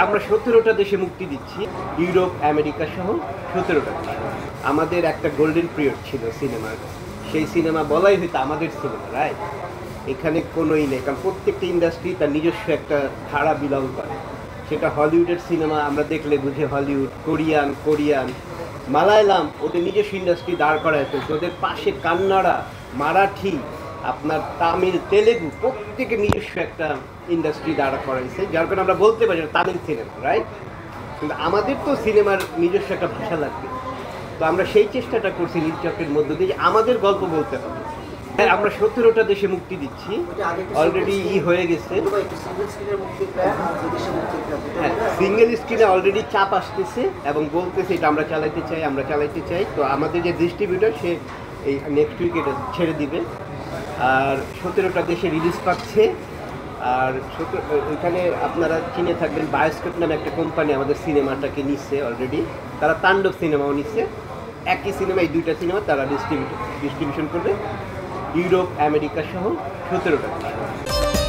আমরা 17টা দেশে মুক্তি দিচ্ছি, ইউরোপ, আমেরিকা সহ 17টা দেশে। আমাদের একটা গোল্ডেন পিরিয়ড ছিল সিনেমার, সেই সিনেমা বলাই হয়তো আমাদের সিনেমা, রাইট? এখানে কোনোই নেই, কারণ প্রত্যেকটা ইন্ডাস্ট্রি তার নিজস্ব একটা ধারা বিলং করে। সেটা হলিউডের সিনেমা আমরা দেখলে বুঝে হলিউড, কোরিয়ান, মালায়ালাম, ওদের নিজস্ব ইন্ডাস্ট্রি দাঁড় করায় ফেলছে। ওদের পাশে কান্নাড়া, মারাঠি, আপনার তামিল, তেলেগু, প্রত্যেকের নিজস্ব একটা ইন্ডাস্ট্রি দাঁড়া করাইছে, যার কারণে আমরা বলতে পারি তামিল সিনেমা, রাইট? কিন্তু আমাদের তো সিনেমার নিজস্ব একটা ভাষা লাগবে। তো আমরা সেই চেষ্টাটা করছি নির্চকের মধ্য দিয়ে, আমাদের গল্প বলতে হবে। হ্যাঁ, আমরা 17টা দেশে মুক্তি দিচ্ছি, অলরেডি হয়ে গেছে। হ্যাঁ, সিঙ্গেল স্ক্রিনে অলরেডি চাপ আসতেছে এবং বলতেছে এটা আমরা চালাইতে চাই। তো আমাদের যে ডিস্ট্রিবিউটর, সে এই নেক্সট উইক এটা ছেড়ে দিবে। আর 17টা দেশে রিলিজ পাচ্ছে। আর ওইখানে আপনারা চিনে থাকবেন, বায়োস্কোপ নামে একটা কোম্পানি আমাদের সিনেমাটাকে নিচ্ছে অলরেডি। তারা তাণ্ডব সিনেমাও নিচ্ছে। একই সিনেমা, এই দুইটা সিনেমা তারা ডিস্ট্রিবিউশন করবে ইউরোপ, আমেরিকা সহ 17টা দেশে।